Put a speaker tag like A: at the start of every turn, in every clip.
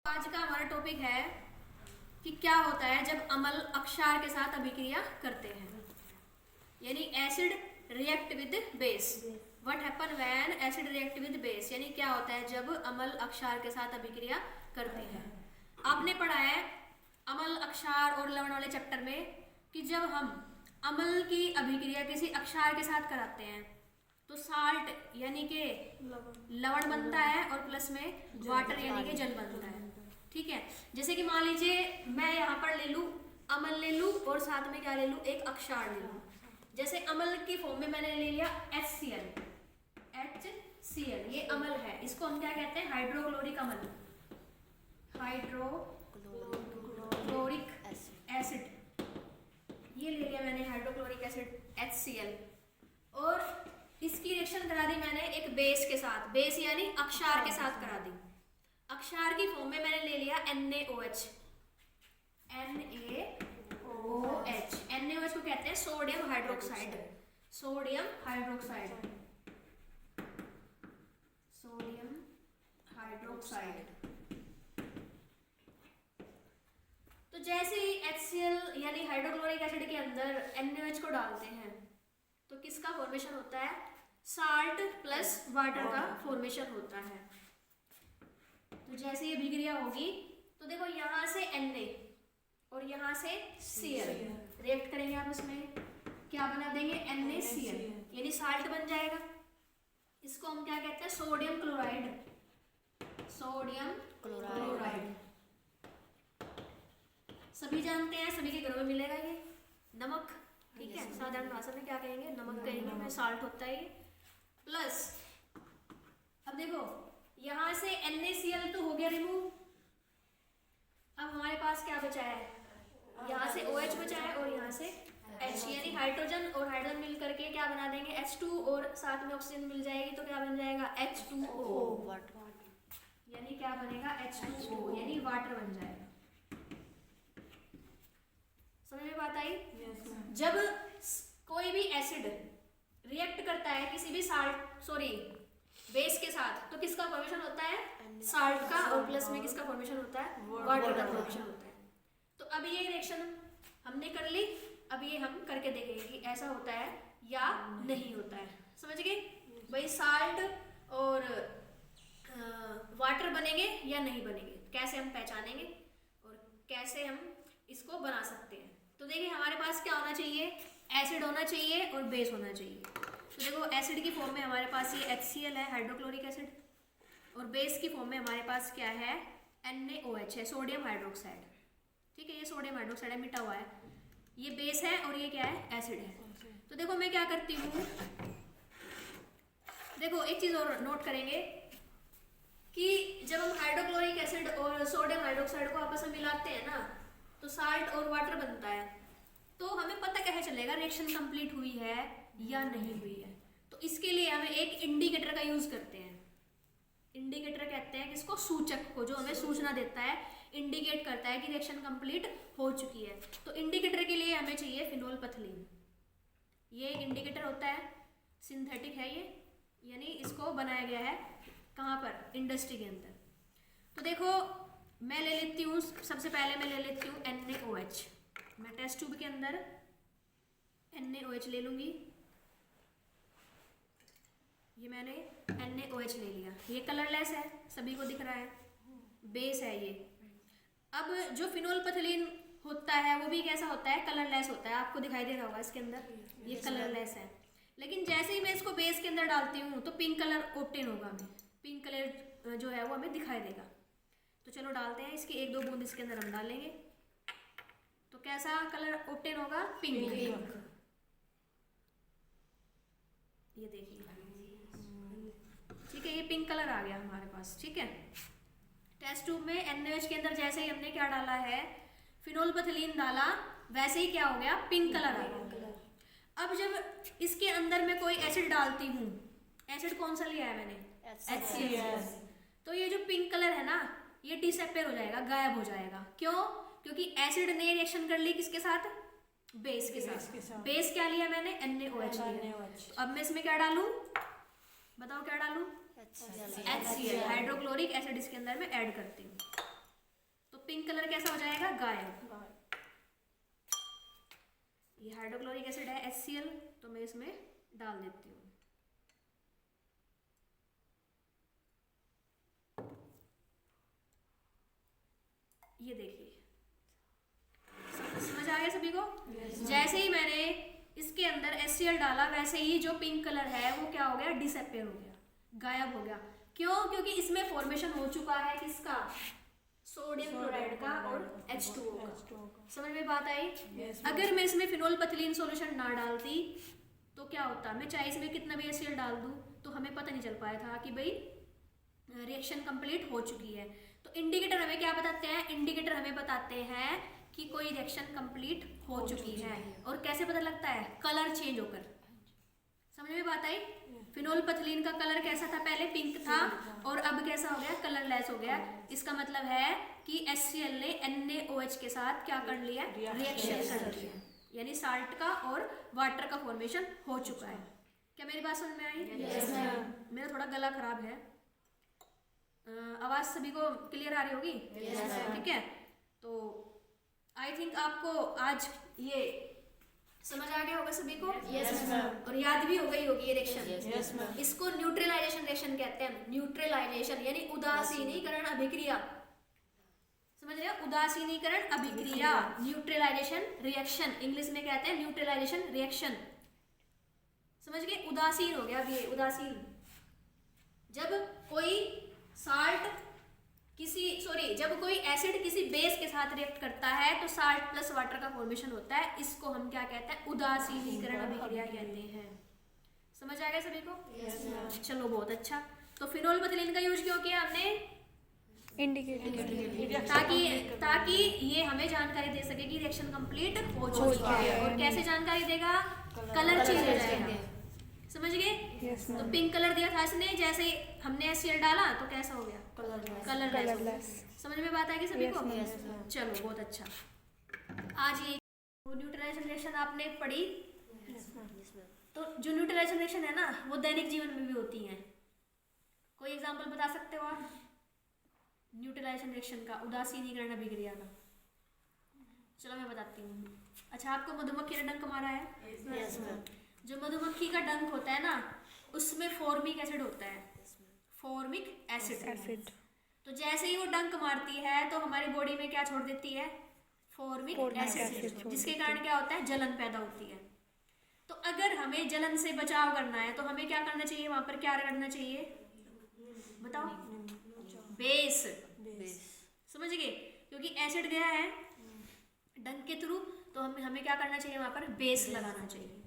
A: आज का हमारा टॉपिक है कि क्या होता है जब अम्ल अक्षार के साथ अभिक्रिया करते हैं, यानी acid react with base. What happen when acid react with base, यानी क्या होता है जब अम्ल अक्षार के साथ अभिक्रिया करते हैं। आपने पढ़ा है अम्ल अक्षार और लवण वाले चैप्टर में कि जब हम अम्ल की अभिक्रिया किसी अक्षार के साथ कराते हैं तो साल्ट यानी कि लवण बनता है और प्लस में वाटर यानी कि जल बनता है। ठीक है, जैसे कि मान लीजिए मैं यहाँ पर ले लूँ अम्ल ले लूँ और साथ में क्या ले लूँ, एक अक्षार ले लूँ। जैसे अम्ल की फॉर्म में मैंने ले लिया HCl, ये अम्ल है, इसको हम क्या कहते हैं, हाइड्रोक्लोरिक अम्ल, हाइड्रोक्लोरिक एसिड। ये ले लिया मैंने हाइड्रोक्लोरिक एसिड HCl और इसकी रिएक्शन करा दी मैंने एक बेस के साथ, बेस यानी अक्षार के साथ करा दी। अक्षार की फॉर्म में मैंने ले लिया NaOH, NaOH को कहते हैं सोडियम हाइड्रोक्साइड, सोडियम हाइड्रोक्साइड। तो जैसे ही HCl यानी हाइड्रोक्लोरिक एसिड के अंदर NaOH को डालते हैं तो किसका फॉर्मेशन होता है, साल्ट प्लस वाटर का फॉर्मेशन होता है। तो जैसे ये अभिक्रिया होगी तो देखो यहाँ से Na और यहाँ से Cl रिएक्ट करेंगे, आप इसमें क्या बना देंगे, NaCl यानी साल्ट बन जाएगा। इसको हम क्या कहते हैं, सोडियम क्लोराइड, सभी जानते हैं, सभी के घरों में मिलेगा ये नमक। ठीक है, साधारण भाषा में क्या कहेंगे, नमक कहेंगे, में साल्ट होता है। प्लस अब देखो यहाँ से NaCl तो हो गया रिमूव, अब हमारे पास क्या बचा है, यहाँ से OH बचा है और यहाँ से H, यानी हाइड्रोजन और हाइड्रोजन मिल करके क्या बना देंगे H2 और साथ में ऑक्सीजन मिल जाएगी तो क्या बन जाएगा H2O, यानी क्या बनेगा H2O यानी वाटर बन जाएगा। समझ में बात आई? जब कोई भी एसिड रिएक्ट करता है किसी भी बेस के साथ तो किसका फॉर्मेशन होता है, साल्ट का, और प्लस में किसका फॉर्मेशन होता है, वाटर का फॉर्मेशन होता है। तो अब ये रिएक्शन हमने कर ली, अब ये हम करके देखेंगे कि ऐसा होता है या नहीं होता है। समझ गए भाई, साल्ट और वाटर बनेंगे या नहीं बनेंगे, कैसे हम पहचानेंगे और कैसे हम इसको बना सकते हैं। तो देखिए हमारे पास क्या होना चाहिए, एसिड होना चाहिए और बेस होना चाहिए। तो देखो एसिड की फॉर्म में हमारे पास ये HCl है, हाइड्रोक्लोरिक एसिड, और बेस की फॉर्म में हमारे पास क्या है, NaOH है, सोडियम हाइड्रोक्साइड। ठीक है, ये सोडियम हाइड्रोक्साइड है, मिटा हुआ है, ये बेस है और ये क्या है, एसिड है। तो देखो मैं क्या करती हूँ, देखो एक चीज और नोट करेंगे कि जब हम हाइड्रोक्लोरिक एसिड और सोडियम हाइड्रोक्साइड को आपस में मिलाते हैं ना तो साल्ट और वाटर बनता है। तो हमें पता कैसे चलेगा रिएक्शन कंप्लीट हुई है या नहीं हुई है, तो इसके लिए हमें एक इंडिकेटर का यूज करते हैं। इंडिकेटर कहते हैं किसको, सूचक को, जो हमें सूचना देता है, इंडिकेट करता है कि रिएक्शन कंप्लीट हो चुकी है। तो इंडिकेटर के लिए हमें चाहिए फिनोल्फथलीन। ये एक इंडिकेटर होता है, सिंथेटिक है ये, यानी इसको बनाया गया है कहाँ पर, इंडस्ट्री के अंदर। तो देखो मैं ले लेती हूँ, सबसे पहले मैं ले लेती हूँ NaOH। मैं टेस्ट ट्यूब के अंदर NaOH ले लूँगी, ये मैंने NaOH ले लिया, ये कलरलेस है, सभी को दिख रहा है, बेस है ये। अब जो फिनोल्फथलीन होता है वो भी कैसा होता है, कलरलेस होता है, आपको दिखाई दे रहा होगा इसके अंदर, ये कलरलेस है। लेकिन जैसे ही मैं इसको बेस के अंदर डालती हूँ तो पिंक कलर ऑब्टेन होगा, हमें पिंक कलर जो है वो हमें दिखाई देगा। तो चलो डालते हैं, इसकी 1-2 बूंद इसके अंदर हम डालेंगे तो कैसा कलर ऑब्टेन होगा, पिंक। ये देखिए, ठीक है, ये पिंक कलर आ गया हमारे पास। ठीक है, टेस्ट ट्यूब में NaOH के अंदर जैसे ही हमने क्या डाला है, फिनोल्फथलीन डाला, वैसे ही क्या हो गया, पिंक कलर आ गया। अब जब इसके अंदर मैं कोई एसिड डालती हूँ, एसिड कौन सा लिया है मैंने, HCl, तो ये जो पिंक कलर है ना ये डिसअपियर हो जाएगा, गायब हो जाएगा। क्यों? क्योंकि एसिड ने रिएक्शन कर ली किसके साथ, बेस के साथ। बेस क्या लिया मैंने, NaOH लिया। तो अब मैं इसमें क्या डालूं, बताओ क्या डालूं, HCl, हाइड्रोक्लोरिक एसिड इसके अंदर मैं ऐड करती हूँ। पिंक कलर कैसा हो जाएगा, गायब। ये हाइड्रोक्लोरिक एसिड है HCl, तो मैं इसमें डाल देती हूँ। ये देखिए, समझ आ गया सभी को? जैसे ही मैंने इसके अंदर HCl डाला, वैसे ही जो पिंक कलर है वो क्या हो गया, डिसअपियर हो गया, गायब हो गया। क्यों? क्योंकि इसमें फॉर्मेशन हो चुका है किसका, सोडियम क्लोराइड का और H2O का। समझ में बात आई? अगर मैं इसमें फिनोल्फथलीन सॉल्यूशन ना डालती तो क्या होता, मैं चाहे इसमें कितना भी HCl डाल दूं तो हमें पता नहीं चल पाया था कि भाई रिएक्शन कंप्लीट हो चुकी है। तो इंडिकेटर हमें क्या बताते हैं, इंडिकेटर हमें बताते हैं कि कोई रिएक्शन कंप्लीट हो चुकी है। और कैसे पता लगता है, कलर चेंज होकर। समझ में बात आई? फिनोल्फथलीन का कलर कैसा था, पहले पिंक था और अब कैसा हो गया, कलरलेस हो गया। इसका मतलब है कि HCl ने NaOH के साथ क्या कर लिया, रिएक्शन कर लिया, यानी साल्ट का और वाटर का फॉर्मेशन हो चुका है। क्या मेरी बात समझ में आई? मेरा थोड़ा गला खराब है, आवाज सभी को क्लियर आ रही होगी? ठीक है, तो आई थिंक आपको आज ये समझ आ गया होगा सभी को। और याद भी हो गई होगी ये रिएक्शन। इसको न्यूट्रलाइजेशन रिएक्शन कहते हैं। न्यूट्रलाइजेशन यानी उदासीनीकरण अभिक्रिया। समझ रहे हो? उदासीनीकरण अभिक्रिया, न्यूट्रलाइजेशन रिएक्शन, इंग्लिश में कहते हैं न्यूट्रलाइजेशन रिएक्शन। समझ गए? उदासीन हो गया अब ये, उदासीन जब कोई साल्ट जब कोई एसिड किसी बेस के साथ रिएक्ट करता है तो साल्ट प्लस वाटर का फॉर्मेशन होता है। इसको हम क्या कहते हैं, उदासीनीकरण अभिक्रिया कहते हैं। समझ आ गया सभी को? चलो बहुत अच्छा। तो फिनोल्फथलीन का यूज क्यों किया हमने, इंडिकेटर, ताकि ये हमें जानकारी दे सके कि रिएक्शन कंप्लीट हो चुकी है। और कैसे जानकारी देगा, कलर चेंज हो जाएगा। समझ गए? तो पिंक कलर दिया था इसने, जैसे हमने HCl डाला तो कैसा हो गया, कलरलेस। समझ में बात आएगी सभी को? चलो बहुत अच्छा। आज ये न्यूट्रलाइजेशन रिएक्शन आपने पढ़ी। तो जो न्यूट्रलाइजेशन रिएक्शन है ना, वो दैनिक जीवन में भी होती हैं। कोई एग्जांपल बता सकते हो आप न्यूट्रलाइजेशन रिएक्शन का, उदासीनीकरण अभिक्रिया का? चलो मैं बताती हूँ। अच्छा, आपको मधुमक्खी ने डंक मारा है? जो मधुमक्खी का डंक होता है ना, उसमें फॉर्मिक एसिड होता है, फॉर्मिक एसिड। तो जैसे ही वो डंक मारती है तो हमारी बॉडी में क्या छोड़ देती है, फॉर्मिक एसिड, जिसके कारण क्या होता है, जलन पैदा होती है। तो अगर हमें जलन से बचाव करना है तो हमें क्या करना चाहिए, वहां पर क्या करना चाहिए बताओ, बेस। समझ गए? क्योंकि एसिड गया है डंक के थ्रू, तो हमें क्या करना चाहिए, वहां पर बेस लगाना चाहिए।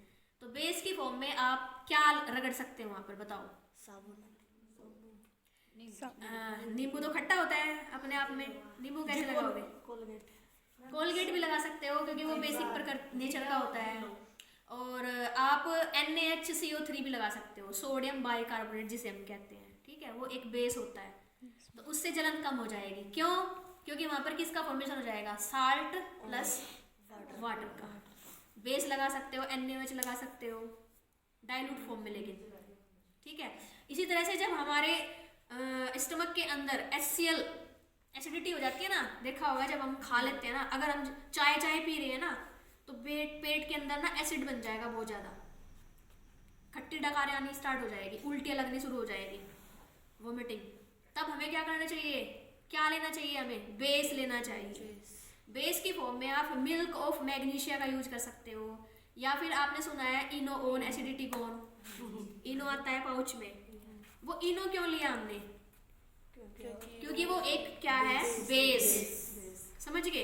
A: तो बेस की फॉर्म में आप क्या रगड़ सकते हैं वहां पर, बताओ? साबुन। नींबू तो खट्टा होता है अपने आप में, नींबू कैसे लगाओगे? कोलगेट भी लगा सकते हो, क्योंकि वो बेसिक नेचर का होता है। और आप NaHCO3 भी लगा सकते हो, सोडियम बाइकार्बोनेट जिसे हम कहते हैं। ठीक है, वो एक बेस होता है, तो उससे जलन कम हो जाएगी। क्यों? क्योंकि वहां पर किसका फॉर्मेशन हो जाएगा, साल्ट प्लस वाटर का। बेस लगा सकते हो, NaOH लगा सकते हो डाइल्यूट फॉर्म में, लेकिन ठीक है। इसी तरह से जब हमारे स्टमक के अंदर HCl एसिडिटी हो जाती है ना, देखा होगा जब हम खा लेते हैं ना, अगर हम चाय पी रहे हैं ना, तो पेट के अंदर ना एसिड बन जाएगा बहुत ज़्यादा, खट्टी डकारें आनी स्टार्ट हो जाएगी, उल्टियाँ लगनी शुरू हो जाएगी, वोमिटिंग। तब हमें क्या करना चाहिए, क्या लेना चाहिए, हमें बेस लेना चाहिए। बेस की फॉर्म में आप मिल्क ऑफ मैग्नीशिया का यूज कर सकते हो, या फिर आपने सुना है इनोओन एसिडिटी कौन, इनो आता है पाउच में। वो इनो क्यों लिया हमने, क्योंकि वो एक क्या है, बेस। समझ गए?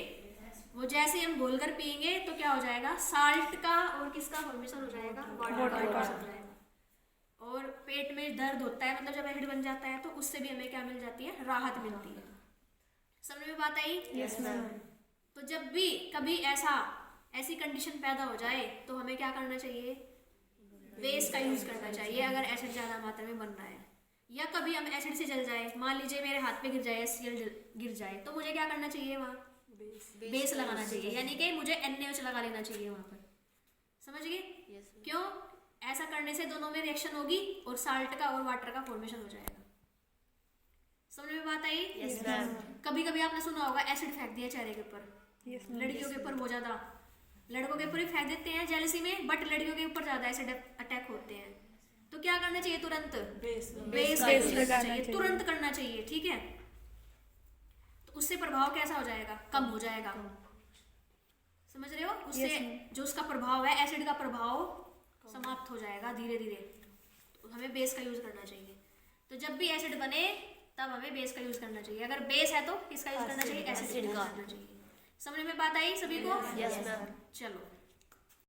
A: वो जैसे हम घोलकर पियेंगे तो क्या हो जाएगा, साल्ट का और किसका फॉर्मेशन हो जाएगा, वाटर का फॉर्मेशन हो जाएगा। और पेट में दर्द होता है, मतलब जब एसिड बन जाता है, तो उससे भी हमें क्या मिल जाती है, राहत मिलती है। समझ में बात आई? Yes ma'am. तो जब भी कभी ऐसी कंडीशन पैदा हो जाए तो हमें क्या करना चाहिए, बेस का यूज करना चाहिए अगर एसिड ज्यादा मात्रा में बन रहा है। या कभी हम एसिड से जल जाए, मान लीजिए मेरे हाथ पे गिर जाए, HCl गिर जाए, तो मुझे क्या करना चाहिए, वहाँ बेस लगाना चाहिए, यानी कि मुझे NaOH लगा लेना चाहिए वहाँ पर। समझ गए? क्यों? ऐसा करने से दोनों में रिएक्शन होगी और साल्ट का और वाटर का फॉर्मेशन हो जाएगा। समझ में बात आई?
B: Yes ma'am.
A: कभी कभी आपने सुना होगा एसिड फेंक दिया चेहरे के ऊपर, लड़कियों के ऊपर बहुत ज्यादा, लड़कों के ऊपर भी फेंक देते हैं जेलसी में, बट लड़कियों के ऊपर ज्यादा एसिड अटैक होते हैं। तो क्या करना चाहिए? तुरंत बेस का यूज करना चाहिए, तुरंत करना चाहिए, ठीक है? तो उससे प्रभाव कैसा हो जाएगा? कम हो जाएगा, समझ रहे हो? उससे जो उसका प्रभाव है, एसिड का प्रभाव समाप्त हो जाएगा धीरे धीरे। तो हमें बेस का यूज करना चाहिए। तो जब भी एसिड बने तब हमें बेस का यूज करना चाहिए। अगर बेस है तो किसका यूज करना चाहिए? एसिड का करना चाहिए। समझ में बात आई सभी को?
B: Yes ma'am.
A: चलो